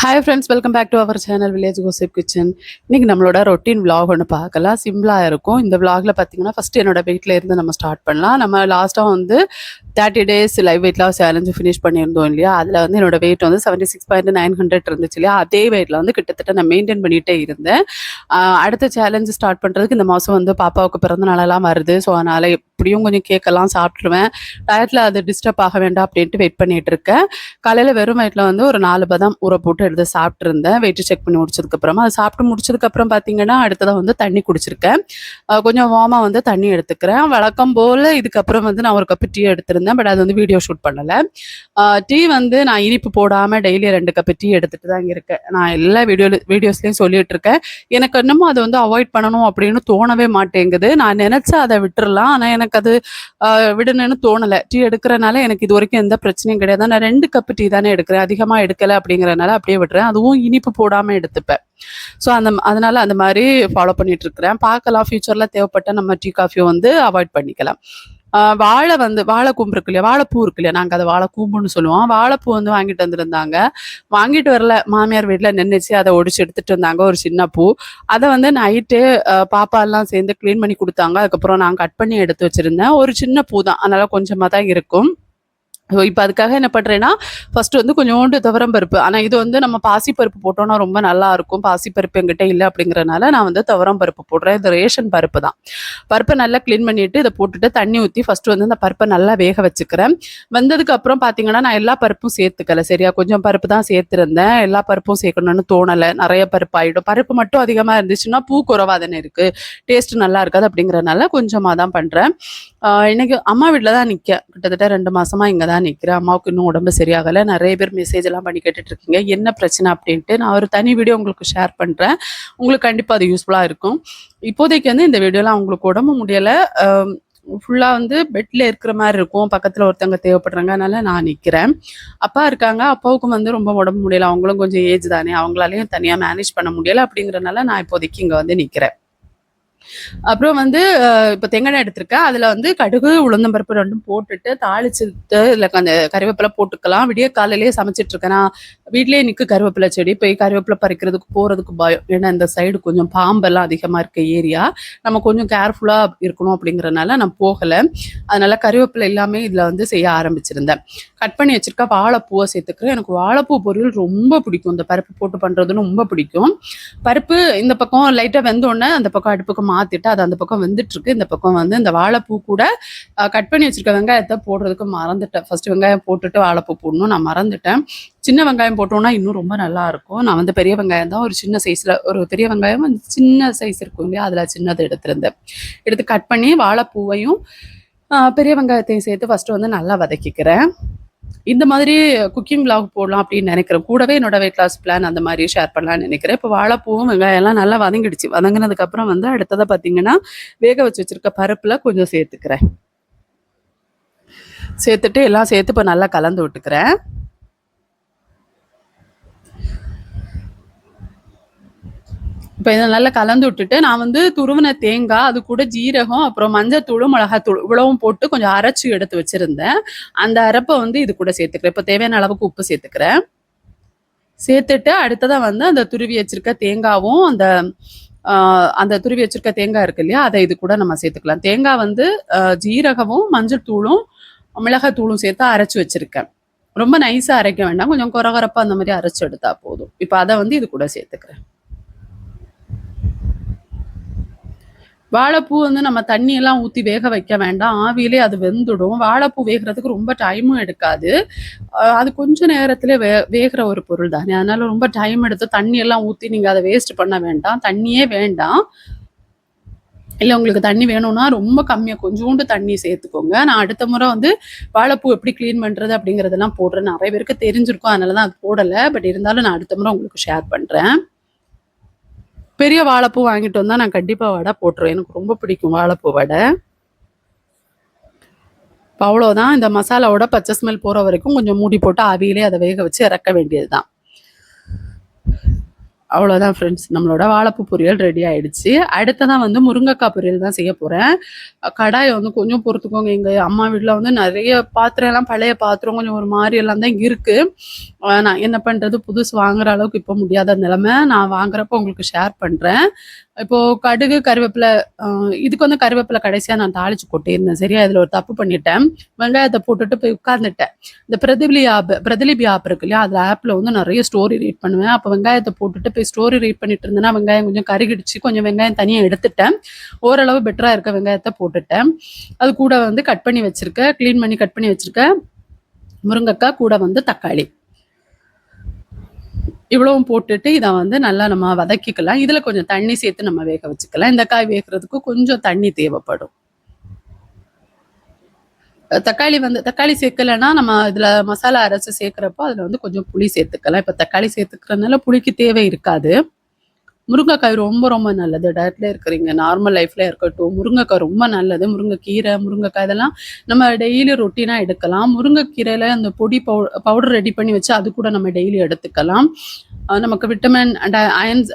Hi friends, welcome back to our channel village gossip kitchen. இன்றைக்கி நம்மளோட routine vlog ஒன்று பார்க்கலாம். சிம்பிளாக இருக்கும். இந்த விலாகில் பார்த்தீங்கன்னா ஃபஸ்ட்டு என்னோட வெயிட்டில் இருந்து நம்ம ஸ்டார்ட் பண்ணலாம். நம்ம லாஸ்ட்டாக வந்து 30 days live weight loss challenge finish பண்ணியிருந்தோம் இல்லையா? அதில் வந்து என்னோட வெயிட் வந்து 76.900 இருந்துச்சு இல்லையா? அதே வெயிட்டில் வந்து கிட்டத்தட்ட நான் மெயின்டைன் பண்ணிகிட்டே இருந்தேன். அடுத்த சேலஞ்சு ஸ்டார்ட் பண்ணுறதுக்கு இந்த மாதம் வந்து பாப்பாவுக்கு பிறந்த நாளெல்லாம் வருது. ஸோ அதனால் எப்படியும் கொஞ்சம் கேக்கெல்லாம் சாப்பிட்ருவேன். டயட்டில் அது டிஸ்டர்ப் ஆக வேண்டாம் அப்படின்ட்டு வெயிட் பண்ணிகிட்டு இருக்கேன். காலையில் வெறும் வயிற்றில் வந்து ஒரு 4 பாதாம் ஊற போட்டு எடுத்து சாப்பிட்ருந்தேன். வெயிட்டு செக் பண்ணி முடிச்சதுக்கப்புறமா அது சாப்பிட்டு முடிச்சதுக்கப்புறம் பார்த்தீங்கன்னா அடுத்ததாக வந்து தண்ணி குடிச்சிருக்கேன். கொஞ்சம் வார்மாக வந்து தண்ணி எடுத்துக்கிறேன். வழக்கம் போல் இதுக்கப்புறம் வந்து நான் ஒரு கப்பு டீ எடுத்திருந்தேன். பட் அது வந்து வீடியோ ஷூட் பண்ணலை. டீ வந்து நான் இனிப்பு போடாமல் டெய்லி 2 கப்பு டீ எடுத்துகிட்டு தான் இருக்கேன். நான் எல்லா வீடியோஸ்லேயும் சொல்லிட்டு இருக்கேன். எனக்கு இன்னமும் அதை வந்து அவாய்ட் பண்ணணும் அப்படின்னு தோணவே மாட்டேங்குது. நான் நினச்சா அதை விட்டுறலாம். ஆனால் எனக்கு அது விடணும்னு தோணலை. டீ எடுக்கிறனால எனக்கு இது வரைக்கும் எந்த பிரச்சனையும் கிடையாது. நான் 2 கப்பு டீ தானே எடுக்கிறேன். அதிகமாக எடுக்கலை அப்படிங்கிறனால அப்படியே விட்டுறேன். அதுவும் இனிப்பு போடாமல் எடுத்துப்பேன். ஸோ அதனால அந்த மாதிரி ஃபாலோ பண்ணிட்டு இருக்கிறேன். பார்க்கலாம், ஃபியூச்சரில் தேவைப்பட்ட நம்ம டீ காஃபியை வந்து அவாய்ட் பண்ணிக்கலாம். வாழைக்கூம்பு இருக்கு இல்லையா, வாழைப்பூ இருக்கு இல்லையா, நாங்கள் அதை வாழைக்கூம்புன்னு சொல்லுவோம். வாழைப்பூ வந்து வாங்கிட்டு வந்திருந்தாங்க. வாங்கிட்டு வரல, மாமியார் வீட்டில் நின்றுச்சு. அதை ஒடிச்சு எடுத்துட்டு வந்தாங்க, ஒரு சின்ன பூ. அதை வந்து நைட்டு பாப்பா எல்லாம் சேர்ந்து க்ளீன் பண்ணி கொடுத்தாங்க. அதுக்கப்புறம் நான் கட் பண்ணி எடுத்து வச்சிருந்தேன். ஒரு சின்ன பூ தான், அதனால கொஞ்சமாக தான் இருக்கும். ஸோ இப்போ அதுக்காக என்ன பண்ணுறேன்னா, ஃபஸ்ட்டு வந்து கொஞ்சோண்டு துவரம் பருப்பு, ஆனால் இது வந்து நம்ம பாசிப்பருப்பு போட்டோன்னா ரொம்ப நல்லா இருக்கும். பாசிப்பருப்பு என்கிட்ட இல்லை அப்படிங்கிறனால நான் வந்து துவரம் பருப்பு போடுறேன். இது ரேஷன் பருப்பு தான். பருப்பை நல்லா க்ளீன் பண்ணிவிட்டு இதை போட்டுட்டு தண்ணி ஊற்றி ஃபஸ்ட்டு வந்து இந்த பருப்பை நல்லா வேக வச்சுக்கிறேன். வெந்ததுக்கு அப்புறம் பார்த்தீங்கன்னா நான் எல்லா பருப்பும் சேர்த்துக்கல, சரியா? கொஞ்சம் பருப்பு தான் சேர்த்துருந்தேன். எல்லா பருப்பும் சேர்க்கணும்னு தோணலை. நிறைய பருப்பு ஆகிடும். பருப்பு மட்டும் அதிகமாக இருந்துச்சுன்னா பூ குறைவாக தானே இருக்குது, டேஸ்ட் நல்லா இருக்காது. அப்படிங்கிறனால கொஞ்சமாக தான் பண்ணுறேன். இன்னைக்கு அம்மா வீட்டில் தான் நிற்க, கிட்டத்தட்ட 2 மாசமா இங்கே தான் நிற்கிறேன். அம்மாவுக்கு இன்னும் உடம்பு சரியாகலை. நிறைய பேர் மெசேஜ் எல்லாம் பண்ணி கேட்டுட்டு இருக்கீங்க என்ன பிரச்சனை அப்படின்ட்டு. நான் ஒரு தனி வீடியோ உங்களுக்கு ஷேர் பண்ணுறேன். உங்களுக்கு கண்டிப்பாக அது யூஸ்ஃபுல்லாக இருக்கும். இப்போதைக்கு வந்து இந்த வீடியோலாம் உங்களுக்கு உடம்பு முடியலை, ஃபுல்லாக வந்து பெட்டில் இருக்கிற மாதிரி இருக்கும். பக்கத்தில் ஒருத்தவங்க தேவைப்படுறாங்க, அதனால நான் நிற்கிறேன். அப்பா இருக்காங்க, அப்பாவுக்கும் வந்து ரொம்ப உடம்பு முடியலை. அவங்களும் கொஞ்சம் ஏஜ் தானே, அவங்களாலையும் தனியாக மேனேஜ் பண்ண முடியலை. அப்படிங்கிறனால நான் இப்போதைக்கு இங்கே வந்து நிற்கிறேன். அப்புறம் வந்து இப்போ தேங்காய் எடுத்திருக்கேன். அதில் வந்து கடுகு உளுந்தம்பருப்பு 2ம் போட்டுட்டு தாளிச்சுட்டு இதில் அந்த கறிவேப்பிலை போட்டுக்கலாம். விடிய காலையிலேயே சமைச்சிட்டு இருக்கேன். நான் வீட்லேயே நிற்கு கருவேப்பிலை செடி. போய் கருவேப்பிலை பறிக்கிறதுக்கு போகிறதுக்கு பயம். ஏன்னா இந்த சைடு கொஞ்சம் பாம்பெல்லாம் அதிகமாக இருக்க ஏரியா, நம்ம கொஞ்சம் கேர்ஃபுல்லாக இருக்கணும் அப்படிங்கிறனால நான் போகலை. அதனால கருவேப்பிலை எல்லாமே இதில் வந்து செய்ய ஆரம்பிச்சிருந்தேன். கட் பண்ணி வச்சிருக்க வாழைப்பூவை சேர்த்துக்கிறேன். எனக்கு வாழைப்பூ பொரியல் ரொம்ப பிடிக்கும். இந்த பருப்பு போட்டு பண்ணுறதுன்னு ரொம்ப பிடிக்கும். பருப்பு இந்த பக்கம் லைட்டாக வெந்தோடனே அந்த பக்கம் அடுப்புக்கு மாற்றிட்டு அது அந்த பக்கம் வெந்துட்டுருக்கு. இந்த பக்கம் வந்து இந்த வாழைப்பூ கூட கட் பண்ணி வச்சுருக்க வெங்காயத்தை போடுறதுக்கு மறந்துட்டேன். ஃபஸ்ட்டு வெங்காயம் போட்டுட்டு வாழைப்பூ போடணும், நான் மறந்துட்டேன். சின்ன வெங்காயம் போட்டோன்னா இன்னும் ரொம்ப நல்லாயிருக்கும். நான் வந்து பெரிய வெங்காயம் தான், ஒரு சின்ன சைஸில் ஒரு பெரிய வெங்காயம் வந்து சின்ன சைஸ் இருக்கும் இல்லையா, அதில் சின்னது எடுத்துருந்தேன். எடுத்து கட் பண்ணி வாழைப்பூவையும் பெரிய வெங்காயத்தையும் சேர்த்து ஃபஸ்ட்டு வந்து நல்லா வதக்கிக்கிறேன். இந்த மாதிரி குக்கிங் விலாக் போடலாம் அப்படின்னு நினைக்கிறேன். கூடவே என்னோட வெயிட் லாஸ் பிளான் அந்த மாதிரி ஷேர் பண்ணலாம்னு நினைக்கிறேன். இப்போ வாழைப்பூவும் வெங்காயம் எல்லாம் நல்லா வதங்கிடுச்சு. வதங்கினதுக்கப்புறம் வந்து அடுத்ததாக பார்த்தீங்கன்னா வேக வச்சு வச்சிருக்க பருப்பில் கொஞ்சம் சேர்த்துக்கிறேன். சேர்த்துட்டு எல்லாம் சேர்த்து இப்போ நல்லா கலந்து விட்டுக்கிறேன். இப்போ இதை நல்லா கலந்து விட்டுட்டு நான் வந்து துருவின தேங்காய், அது கூட ஜீரகம், அப்புறம் மஞ்சத்தூளும் மிளகாத்தூள் இவ்வளவும் போட்டு கொஞ்சம் அரைச்சி எடுத்து வச்சுருந்தேன். அந்த அரைப்பை வந்து இது கூட சேர்த்துக்கிறேன். இப்போ தேவையான அளவுக்கு உப்பு சேர்த்துக்கிறேன். சேர்த்துட்டு அடுத்ததாக வந்து அந்த துருவி வச்சிருக்க தேங்காவும் அந்த துருவி வச்சிருக்க தேங்காய் இருக்கு இல்லையா, அதை இது கூட நம்ம சேர்த்துக்கலாம். தேங்காய் வந்து ஜீரகமும் மஞ்சள் தூளும் மிளகாத்தூளும் சேர்த்து அரைச்சி வச்சிருக்கேன். ரொம்ப நைஸாக அரைக்க வேண்டாம், கொஞ்சம் குறகுறப்பாக அந்த மாதிரி அரைச்சி எடுத்தா போதும். இப்போ அதை வந்து இது கூட சேர்த்துக்கிறேன். வாழைப்பூ வந்து நம்ம தண்ணியெல்லாம் ஊற்றி வேக வைக்க வேண்டாம், ஆவியிலே அது வெந்துடும். வாழைப்பூ வேகிறதுக்கு ரொம்ப டைமும் எடுக்காது. அது கொஞ்சம் நேரத்தில் வேகிற ஒரு பொருள் தானே, அதனால ரொம்ப டைம் எடுத்து தண்ணியெல்லாம் ஊற்றி நீங்கள் அதை வேஸ்ட் பண்ண வேண்டாம். தண்ணியே வேண்டாம். இல்லை உங்களுக்கு தண்ணி வேணும்னா ரொம்ப கம்மியாக கொஞ்சோண்டு தண்ணி சேர்த்துக்கோங்க. நான் அடுத்த முறை வந்து வாழைப்பூ எப்படி க்ளீன் பண்ணுறது அப்படிங்கிறதெல்லாம் போடுறேன். நிறைய பேருக்கு தெரிஞ்சிருக்கும், அதனால தான் அது போடலை. பட் இருந்தாலும் நான் அடுத்த முறை உங்களுக்கு ஷேர் பண்ணுறேன். பெரிய வாழைப்பூ வாங்கிட்டு வந்தால் நான் கண்டிப்பாக வடை போட்டுருவேன். எனக்கு ரொம்ப பிடிக்கும் வாழைப்பூ வடை. இப்போ அவ்வளோதான். இந்த மசாலாவோட பச்சை ஸ்மெல் போகிற வரைக்கும் கொஞ்சம் மூடி போட்டு ஆவியிலே அதை வேக வச்சு இறக்க வேண்டியது தான். அவ்வளோதான் ஃப்ரெண்ட்ஸ், நம்மளோட வாழைப்பூ பொரியல் ரெடி ஆயிடுச்சு. அடுத்ததா வந்து முருங்கைக்காய் பொரியல் தான் செய்ய போறேன். கடாய வந்து கொஞ்சம் பொறுத்துக்கோங்க. எங்க அம்மா வீட்ல வந்து நெறைய பாத்திரம் எல்லாம் பழைய பாத்திரம் கொஞ்சம் ஒரு மாரி எல்லாம் தான் இருக்கு. நான் என்ன பண்றது, புதுசு வாங்குற அளவுக்கு இப்ப முடியாத நிலைமை. நான் வாங்குறப்போ உங்களுக்கு ஷேர் பண்றேன். இப்போ கடுகு, கருவேப்பில இதுக்கு வந்து கருவேப்பில கடைசியா நான் தாளிச்சு கொட்டியிருந்தேன். சரியா, இதுல ஒரு தப்பு பண்ணிட்டேன். வெங்காயத்த போட்டுட்டு போய் உட்கார்ந்துட்டேன். இந்த பிரதிலிபி ஆப் இருக்கு இல்லையா, அதுல ஆப்ல வந்து நெறைய ஸ்டோரி ரீட் பண்ணுவேன். அப்ப வெங்காயத்த போட்டுட்டு போய் ஸ்டோரி ரீட் பண்ணிட்டு இருந்தேன்னா, வெங்காயம் கொஞ்சம் கருகிடுச்சு. கொஞ்சம் வெங்காயம் தனியா எடுத்துட்டேன். ஓரளவு பெட்டரா இருக்க வெங்காயத்த போட்டுட்டேன். அது கூட வந்து கட் பண்ணி வச்சிருக்கேன், கிளீன் பண்ணி கட் பண்ணி வச்சிருக்கேன் முருங்கைக்காய், கூட வந்து தக்காளி, இவ்வளவும் போட்டுட்டு இதை வந்து நல்லா நம்ம வதக்கிக்கலாம். இதுல கொஞ்சம் தண்ணி சேர்த்து நம்ம வேக வச்சுக்கலாம். இந்த காய் வேகிறதுக்கு கொஞ்சம் தண்ணி தேவைப்படும். தக்காளி சேர்க்கலைன்னா நம்ம இதுல மசாலா அரைச்சு சேர்க்கிறப்போ அதுல வந்து கொஞ்சம் புளி சேர்த்துக்கலாம். இப்ப தக்காளி சேர்த்துக்கிறதுனால புளிக்கு தேவை இருக்காது. முருங்கைக்காய் ரொம்ப ரொம்ப நல்லது. டயட்ல இருக்கிறீங்க, நார்மல் லைஃப்ல இருக்கட்டும், முருங்கைக்காய் ரொம்ப நல்லது. முருங்கைக்கீரை, முருங்கைக்காய் இதெல்லாம் நம்ம டெய்லி ரொட்டீனா எடுக்கலாம். முருங்கைக்கீரையில அந்த பொடி பவுடர் ரெடி பண்ணி வச்சு அது கூட நம்ம டெய்லி எடுத்துக்கலாம். நமக்கு விட்டமின் அண்ட்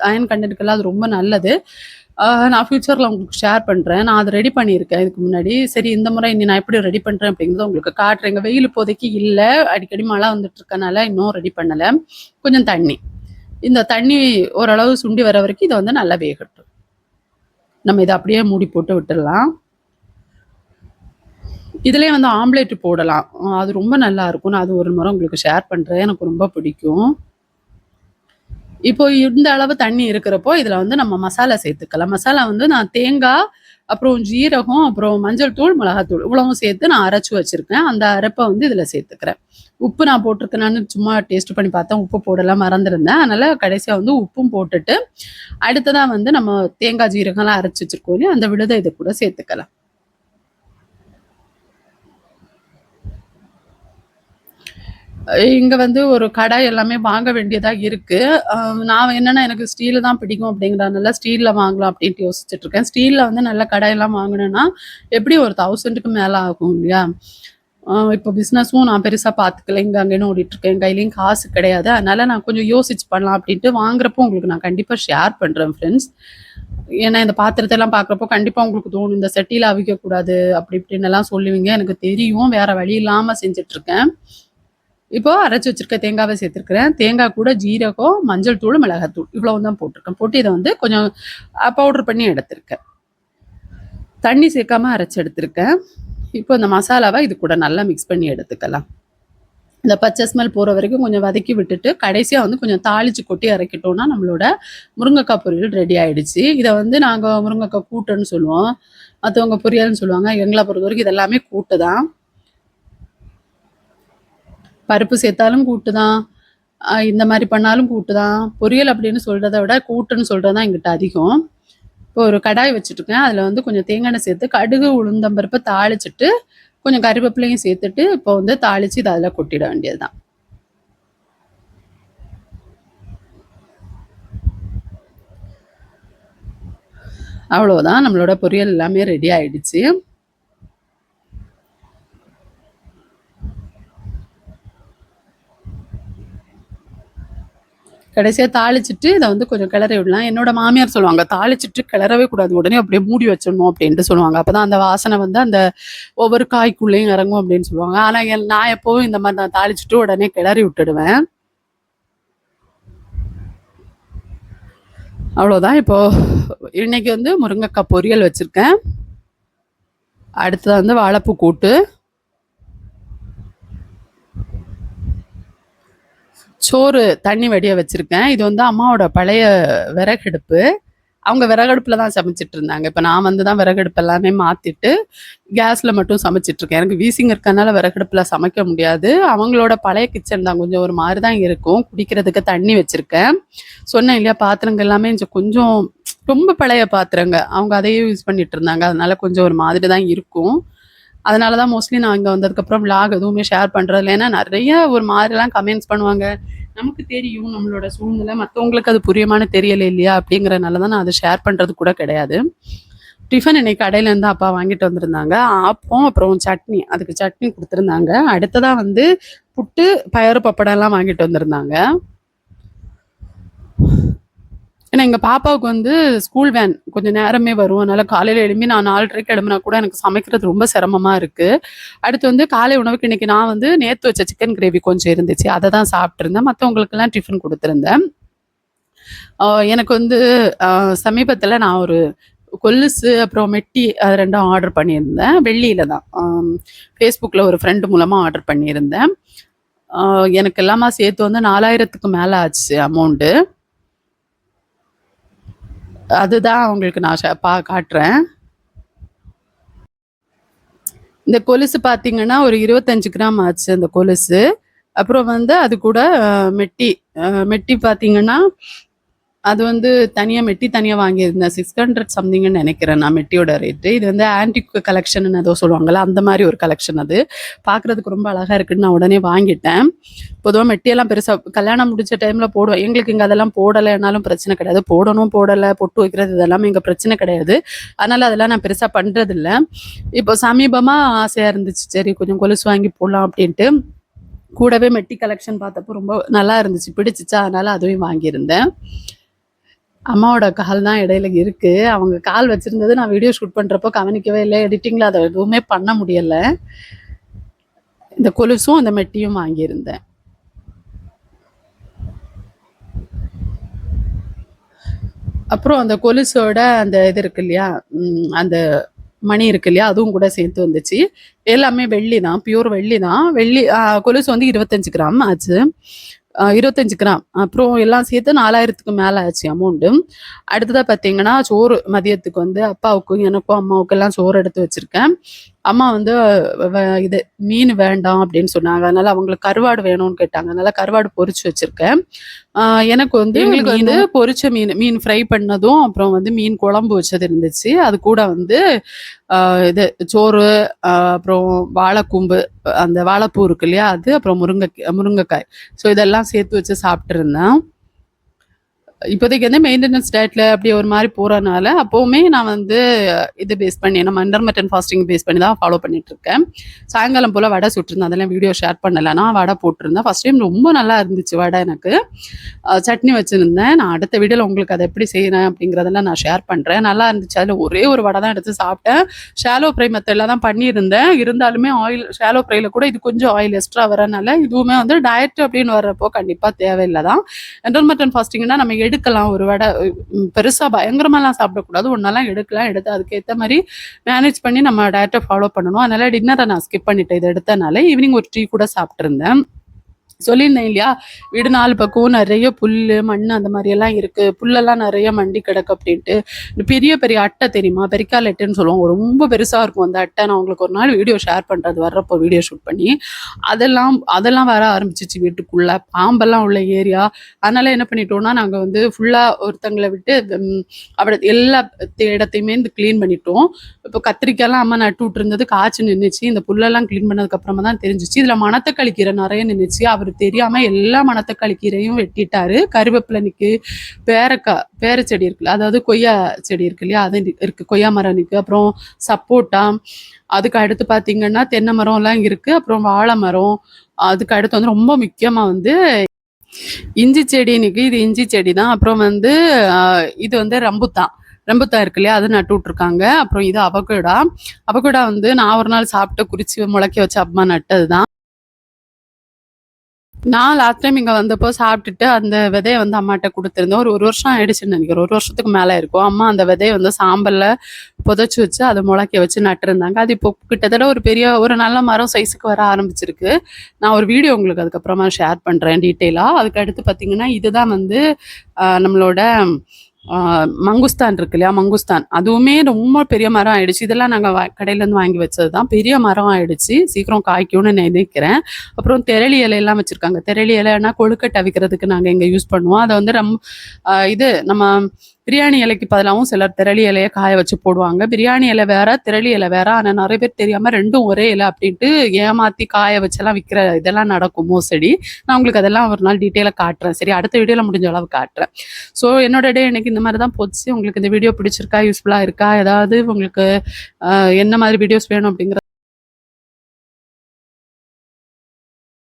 அயன் கண்டென்ட்கெல்லாம் அது ரொம்ப நல்லது. நான் ஃபியூச்சரில் உங்களுக்கு ஷேர் பண்ணுறேன். நான் அதை ரெடி பண்ணியிருக்கேன் இதுக்கு முன்னாடி. சரி, இந்த முறை இனி நான் எப்படி ரெடி பண்ணுறேன் அப்படிங்கிறத உங்களுக்கு காட்டுறேங்க. வெயில் இப்போதைக்கு இல்லை, அடிக்கடி மழை வந்துட்டு இருக்கனால இன்னும் ரெடி பண்ணலை. கொஞ்சம் தண்ணி, இந்த தண்ணி ஓரளவு சுண்டி வர வரைக்கும் இதை வந்து நல்லா வேகட்டும். நம்ம இதை அப்படியே மூடி போட்டு விட்டுடலாம். இதுலேயே வந்து ஆம்லேட் போடலாம், அது ரொம்ப நல்லா இருக்கும். நான் அது ஒரு முறை உங்களுக்கு ஷேர் பண்ணுறேன், எனக்கு ரொம்ப பிடிக்கும். இப்போ இந்த அளவு தண்ணி இருக்கிறப்போ இதில் வந்து நம்ம மசாலா சேர்த்துக்கலாம். மசாலா வந்து நான் தேங்காய், அப்புறம் ஜீரகம், அப்புறம் மஞ்சள் தூள், மிளகாத்தூள் இவ்வளவும் சேர்த்து நான் அரைச்சி வச்சுருக்கேன். அந்த அரைப்பை வந்து இதில் சேர்த்துக்கிறேன். உப்பு நான் போட்டிருக்கேனான்னு சும்மா டேஸ்ட் பண்ணி பார்த்தேன், உப்பு போடலாம் மறந்துருந்தேன். அதனால் கடைசியாக வந்து உப்பும் போட்டுட்டு அடுத்ததாக வந்து நம்ம தேங்காய் ஜீரகம்லாம் அரைச்சி வச்சுருக்கோம் இல்லையா, அந்த விழுதை இதை கூட சேர்த்துக்கலாம். இங்க வந்து ஒரு கடாய் எல்லாமே வாங்க வேண்டியதா இருக்கு. நான் என்னன்னா எனக்கு ஸ்டீல் தான் பிடிக்கும் அப்படிங்கிறதுனால ஸ்டீல்ல வாங்கலாம் அப்படின்ட்டு யோசிச்சுட்டு இருக்கேன். ஸ்டீல்ல வந்து நல்ல கடாயெல்லாம் வாங்கணும்னா எப்படி ஒரு 1000க்கு மேல ஆகும் இல்லையா? இப்போ பிஸ்னஸும் நான் பெருசா பார்த்துக்கல. இங்க அங்கேன்னு ஓடிட்டுருக்கேன். என் கையிலயும் காசு கிடையாது. அதனால நான் கொஞ்சம் யோசிச்சு பண்ணலாம் அப்படின்ட்டு வாங்குறப்போ உங்களுக்கு நான் கண்டிப்பா ஷேர் பண்றேன் ஃப்ரெண்ட்ஸ். ஏன்னா இந்த பாத்திரத்தை எல்லாம் பார்க்குறப்போ கண்டிப்பா உங்களுக்கு தோணும், இந்த சட்டியில அவிக்கக்கூடாது அப்படி இப்படின்னு எல்லாம் சொல்லுவீங்க. எனக்கு தெரியும், வேற வழி இல்லாம செஞ்சுட்டு இருக்கேன். இப்போ அரைச்சி வச்சிருக்க தேங்காவை சேர்த்துருக்கிறேன். தேங்காய் கூட ஜீரகம், மஞ்சள் தூள், மிளகாத்தூள் இவ்வளவு தான் போட்டிருக்கேன். போட்டு இதை வந்து கொஞ்சம் பவுடர் பண்ணி எடுத்திருக்கேன். தண்ணி சேர்க்காம அரைச்சி எடுத்திருக்கேன். இப்போ இந்த மசாலாவை இது கூட நல்லா மிக்ஸ் பண்ணி எடுத்துக்கலாம். இந்த பச்சை ஸ்மெல் போகிற வரைக்கும் கொஞ்சம் வதக்கி விட்டுட்டு கடைசியாக வந்து கொஞ்சம் தாளிச்சு கொட்டி இறக்கிட்டோம்னா நம்மளோட முருங்கைக்காய் பொரியல் ரெடி ஆயிடுச்சு. இதை வந்து நாங்கள் முருங்கைக்காய் கூட்டுன்னு சொல்லுவோம், மற்றவங்க பொரியல்னு சொல்லுவாங்க. எங்களை பொறுத்த வரைக்கும் இது எல்லாமே கூட்டு தான். பருப்பு சேர்த்தாலும் கூட்டு தான், இந்த மாதிரி பண்ணாலும் கூட்டு தான். பொரியல் அப்படின்னு சொல்கிறத விட கூட்டுன்னு சொல்கிறது தான் எங்கிட்ட அதிகம். இப்போ ஒரு கடாய் வச்சுட்டுருக்கேன். அதில் வந்து கொஞ்சம் தேங்காய் எண்ணெய் சேர்த்து கடுகு, உளுந்தம்பருப்பை தாளிச்சிட்டு கொஞ்சம் கறிவேப்பிலையும் சேர்த்துட்டு இப்போ வந்து தாளித்து இதை அதில் கொட்டிட வேண்டியது தான். அவ்வளோதான், நம்மளோட பொரியல் எல்லாமே ரெடி ஆயிடுச்சு. கடைசியாக தாளிச்சிட்டு இதை வந்து கொஞ்சம் கிளறி விடலாம். என்னோட மாமியார் சொல்லுவாங்க, தாளிச்சிட்டு கிளறவே கூடாது, உடனே அப்படியே மூடி வச்சிடணும் அப்படின்ட்டு சொல்லுவாங்க. அப்போ தான் அந்த வாசனை வந்து அந்த ஒவ்வொரு காய்க்குள்ளேயும் இறங்கும் அப்படின்னு சொல்லுவாங்க. ஆனால் நான் எப்போவும் இந்த மாதிரி நான் தாளிச்சிட்டு உடனே கிளறி விட்டுடுவேன். அவ்வளோதான். இப்போ இன்னைக்கு வந்து முருங்கைக்காய் பொரியல் வச்சுருக்கேன். அடுத்தது வந்து வாழைப்பூ கூட்டு, சோறு தண்ணி வடிய வச்சுருக்கேன். இது வந்து அம்மாவோட பழைய விறகடுப்பு. அவங்க விறகடுப்பில் தான் சமைச்சிட்டு இருந்தாங்க. இப்போ நான் வந்து தான் விறகடுப்பு எல்லாமே மாற்றிட்டு கேஸில் மட்டும் சமைச்சிட்ருக்கேன். எனக்கு வீசிங் இருக்கனால விறகடுப்பில் சமைக்க முடியாது. அவங்களோட பழைய கிச்சன் தான், கொஞ்சம் ஒரு மாதிரி தான் இருக்கும். குடிக்கிறதுக்கு தண்ணி வச்சுருக்கேன். சொன்னேன் இல்லையா, பாத்திரங்கள் எல்லாமே கொஞ்சம் ரொம்ப பழைய பாத்திரங்க. அவங்க அதையே யூஸ் பண்ணிட்டு இருந்தாங்க. அதனால கொஞ்சம் ஒரு மாதிரி தான் இருக்கும். அதனால தான் மோஸ்ட்லி நான் இங்கே வந்ததுக்கப்புறம் விளாக் எதுவுமே ஷேர் பண்ணுறது. ஏன்னா நிறைய ஒரு மாதிரிலாம் கமெண்ட்ஸ் பண்ணுவாங்க. நமக்கு தெரியும் நம்மளோட சூழ்நிலை, மற்றவங்களுக்கு அது புரியுமானு தெரியல இல்லையா, அப்படிங்கிறனால தான் நான் அதை ஷேர் பண்ணுறது கூட கிடையாது. டிஃபன் இன்னைக்கு கடையிலேருந்து அப்பா வாங்கிட்டு வந்திருந்தாங்க. ஆப்பம், அப்புறம் சட்னி, அதுக்கு சட்னி கொடுத்துருந்தாங்க. அடுத்ததாக வந்து புட்டு, பயறு, பப்படம்லாம் வாங்கிட்டு வந்திருந்தாங்க. ஏன்னா எங்கள் பாப்பாவுக்கு வந்து ஸ்கூல் வேன் கொஞ்சம் நேரமே வரும். அதனால காலையில் எழும்பி நான் 4:30க்கு கிளம்புனா கூட எனக்கு சமைக்கிறது ரொம்ப சிரமமாக இருக்குது. அடுத்து வந்து காலை உணவுக்கு இன்னைக்கு நான் வந்து நேற்று வச்ச சிக்கன் கிரேவி கொஞ்சம் இருந்துச்சு, அதை தான் சாப்பிட்ருந்தேன். மற்றவங்களுக்கெல்லாம் டிஃபன் கொடுத்துருந்தேன். எனக்கு வந்து சமீபத்தில் நான் ஒரு கொலுசு அப்புறம் மெட்டி அது 2ம் ஆர்டர் பண்ணியிருந்தேன். வெள்ளியில தான் ஃபேஸ்புக்கில் ஒரு ஃப்ரெண்டு மூலமாக ஆர்டர் பண்ணியிருந்தேன். எனக்கு எல்லாமே சேர்த்து வந்து 4000க்கு மேலே ஆச்சு அமௌண்ட்டு. அதுதான் உங்களுக்கு நான் காட்டுறேன். இந்த கொலுசு பார்த்தீங்கன்னா ஒரு 25 கிராம் ஆச்சு அந்த கொலுசு. அப்புறம் வந்து அது கூட மெட்டி மெட்டி பார்த்தீங்கன்னா அது வந்து மெட்டி தனியாக வாங்கியிருந்தேன். 600 சம்திங்னு நினைக்கிறேன் நான் மெட்டியோட ரேட்டு. இது வந்து ஆன்டிக் கலெக்ஷன் ஏதோ சொல்லுவாங்கள்ல, அந்த மாதிரி ஒரு கலெக்ஷன். அது பார்க்குறதுக்கு ரொம்ப அழகாக இருக்குன்னு நான் உடனே வாங்கிட்டேன். பொதுவாக மெட்டியெல்லாம் பெருசாக கல்யாணம் முடிச்ச டைமில் போடுவேன். எங்களுக்கு இங்கே அதெல்லாம் போடலைன்னாலும் பிரச்சனை கிடையாது. போடணும் போடலை பொட்டு வைக்கிறது இதெல்லாமே இங்கே பிரச்சனை கிடையாது. அதனால் அதெல்லாம் நான் பெருசாக பண்ணுறதில்ல. இப்போ சமீபமாக ஆசையாக இருந்துச்சு, சரி கொஞ்சம் கொலுசு வாங்கி போடலாம் அப்படின்ட்டு. கூடவே மெட்டி கலெக்ஷன் பார்த்தப்போ ரொம்ப நல்லா இருந்துச்சு, பிடிச்சிச்சா, அதனால் அதுவும் வாங்கியிருந்தேன். அம்மாவோட கால் தான் இடையில இருக்கு. அவங்க கால் வச்சிருந்தது நான் வீடியோ ஷூட் பண்றப்போ கவனிக்கவே இல்லை. எடிட்டிங்ல அதை எதுவுமே பண்ண முடியல. இந்த கொலுசும் அந்த மெட்டியும் வாங்கியிருந்தேன். அப்புறம் அந்த கொலுசோட அந்த இது இருக்கு இல்லையா, அந்த மணி இருக்கு இல்லையா, அதுவும் கூட சேர்த்து வந்துச்சு. எல்லாமே வெள்ளி தான், பியூர் வெள்ளி தான். வெள்ளி கொலுசு வந்து 25 கிராம் ஆச்சு. 25 கிராம். அப்புறம் எல்லாம் சேர்த்து 4000க்கு மேலே ஆச்சு அமௌண்ட்டு. அடுத்ததாக பார்த்தீங்கன்னா சோறு மதியத்துக்கு வந்து அப்பாவுக்கும் எனக்கும் அம்மாவுக்கும் எல்லாம் சோறு எடுத்து வச்சுருக்கேன். அம்மா வந்து இது மீன் வேண்டாம் அப்படின்னு சொன்னாங்க. அதனால அவங்களுக்கு கருவாடு வேணும்னு கேட்டாங்க. அதனால கருவாடு பொரிச்சு வச்சிருக்கேன். எனக்கு வந்து எங்களுக்கு வந்து பொரிச்ச மீன் ஃப்ரை பண்ணதும் அப்புறம் வந்து மீன் குழம்பு வச்சது இருந்துச்சு. அது கூட வந்து இது சோறு, அப்புறம் வாழைக்கூம்பு, அந்த வாழைப்பூ இருக்கு இல்லையா அது, அப்புறம் முருங்கைக்காய். ஸோ இதெல்லாம் சேர்த்து வச்சு சாப்பிட்ருந்தேன். இப்போதைக்கு வந்து மெயின்டெனன்ஸ் டயட்ல அப்படி ஒரு மாதிரி போறதுனால அப்போவுமே நான் வந்து இது பேஸ் பண்ணி நம்ம இன்டர்மிட்டன்ட் ஃபாஸ்டிங் பேஸ் பண்ணி தான் ஃபாலோ பண்ணிட்டு இருக்கேன். சாயங்காலம் போல் வடை சுட்டிருந்தேன், அதெல்லாம் வீடியோ ஷேர் பண்ணலை. நான் வடை போட்டிருந்தேன். ஃபர்ஸ்ட் டைம் ரொம்ப நல்லா இருந்துச்சு வடை. எனக்கு சட்னி வச்சுருந்தேன். நான் அடுத்த வீடியோவில் உங்களுக்கு அதை எப்படி செய்கிறேன் அப்படிங்கிறதெல்லாம் நான் ஷேர் பண்ணுறேன். நல்லா இருந்துச்சு. அதில் ஒரே ஒரு வடை தான் எடுத்து சாப்பிட்டேன். ஷாலோ ஃப்ரை மெத்தடில் தான் பண்ணியிருந்தேன். இருந்தாலுமே ஷாலோ ஃப்ரைல கூட இது கொஞ்சம் ஆயில் எக்ஸ்ட்ரா வரனால இதுவுமே வந்து டயட் அப்படின்னு வர்றப்போ கண்டிப்பாக தேவையில்லை தான். இன்டர்மிட்டன்ட் ஃபாஸ்டிங்னா நம்ம எடுக்கலாம் ஒரு வடை, பெருசா பயங்கரமாலாம் சாப்பிடக்கூடாது, ஒன்னெல்லாம் எடுக்கலாம். எடுத்து அதுக்கேற்ற மாதிரி மேனேஜ் பண்ணி நம்ம டயட்டை ஃபாலோ பண்ணணும். அதனால டின்னரை நான் ஸ்கிப் பண்ணிட்டேன். இதை எடுத்தனால ஈவினிங் ஒரு டீ கூட சாப்பிட்ருந்தேன். சொல்லியிருந்தேன் இல்லையா, வீடு 4 பக்கம் நிறைய புல் மண் அந்த மாதிரி எல்லாம் இருக்கு, புல்லெல்லாம் நிறைய மண்டி கிடக்கு அப்படின்ட்டு. பெரிய பெரிய அட்டை தெரியுமா, பெரிக்கால் அட்டைன்னு சொல்லுவோம், ரொம்ப பெருசா இருக்கும் அந்த அட்டை. நான் உங்களுக்கு ஒரு நாள் வீடியோ ஷேர் பண்றது, வர்றப்போ வீடியோ ஷூட் பண்ணி. அதெல்லாம் வர ஆரம்பிச்சிச்சு வீட்டுக்குள்ள, பாம்பெல்லாம் உள்ள ஏரியா. அதனால என்ன பண்ணிட்டோம்னா நாங்க வந்து ஃபுல்லா ஒருத்தங்களை விட்டு அப்படி எல்லா இடத்தையுமே இந்த கிளீன் பண்ணிட்டோம். இப்போ கத்திரிக்காயெல்லாம் அம்மா நட்டு விட்டுருந்தது காய்ச்சி நின்றுச்சு. இந்த புல்லெல்லாம் கிளீன் பண்ணதுக்கு அப்புறமா தான் தெரிஞ்சிச்சு இதுல மணத்தக்காளி கீரை நிறைய நின்றுச்சு. அவர் தெரியாம எல்லா மணத்தக்காளி கீரையும் வெட்டிட்டாரு. கருவேப்பிலை நிக்கு, பேர செடி இருக்குல்ல, அதாவது கொய்யா செடி இருக்கு இல்லையா, அது இருக்கு, கொய்யா மரம் நிற்கு, அப்புறம் சப்போட்டா, அதுக்கு அடுத்து பாத்தீங்கன்னா தென்னை மரம் எல்லாம் இருக்கு, அப்புறம் வாழை மரம், அதுக்கு அடுத்து வந்து ரொம்ப முக்கியமா வந்து இஞ்சி செடி நிற்கு. இது இஞ்சி செடி தான். அப்புறம் வந்து இது வந்து ரம்புத்தான் இருக்கு இல்லையா, அது நட்டு விட்டுருக்காங்க. அப்புறம் இது அவகோடா வந்து நான் ஒரு நாள் சாப்பிட்டு குறிச்சு முளைக்க வச்ச அம்மா நட்டது தான். நான் லாஸ்ட் டைம் இங்கே வந்தப்போ சாப்பிட்டுட்டு அந்த விதையை வந்து அம்மாட்ட கொடுத்துருந்தேன். ஒரு வருஷம் ஆயிடுச்சுன்னு நினைக்கிறேன், 1 வருஷத்துக்கு மேலே இருக்கும். அம்மா அந்த விதையை வந்து சாம்பலில் புதைச்சி வச்சு அதை முளைக்க வச்சு நட்டுருந்தாங்க. அது இப்போ கிட்டத்தட்ட ஒரு நல்ல மரம் சைஸுக்கு வர ஆரம்பிச்சிருக்கு. நான் ஒரு வீடியோ உங்களுக்கு அதுக்கப்புறமா ஷேர் பண்ணுறேன் டீட்டெயிலாக. அதுக்கு அடுத்து பார்த்தீங்கன்னா இதுதான் வந்து நம்மளோட மங்குஸ்தான் இருக்கு இல்லையா, மங்குஸ்தான் அதுவுமே ரொம்ப பெரிய மரம் ஆயிடுச்சு. இதெல்லாம் நாங்கள் கடையிலேருந்து வாங்கி வச்சது தான். பெரிய மரம் ஆயிடுச்சு, சீக்கிரம் காய்க்கும்னு நினைக்கிறேன். அப்புறம் தெரளி இலையெல்லாம் வச்சுருக்காங்க. தெரளி இலைன்னா கொழுக்கட்டை வைக்கிறதுக்கு நாங்கள் இங்கே யூஸ் பண்ணுவோம். அதை வந்து இது நம்ம பிரியாணி இலைக்கு பதிலாகவும் சிலர் திரளி இலையை காய வச்சு போடுவாங்க. பிரியாணி இலை வேற, திரளி இலை வேற. ஆனால் நிறைய பேர் தெரியாமல் ரெண்டும் ஒரே இலை அப்படின்ட்டு ஏமாற்றி காய வச்செல்லாம் விற்கிற இதெல்லாம் நடக்கும் மோசடி. நான் உங்களுக்கு அதெல்லாம் ஒரு நாள் டீட்டெயிலாக காட்டுறேன். சரி, அடுத்த வீடியோவில் முடிஞ்ச அளவு காட்டுறேன். ஸோ என்னோட டே எனக்கு இந்த மாதிரி தான் போச்சு. உங்களுக்கு இந்த வீடியோ பிடிச்சிருக்கா, யூஸ்ஃபுல்லாக இருக்கா, ஏதாவது உங்களுக்கு என்ன மாதிரி வீடியோஸ் வேணும் அப்படிங்கிற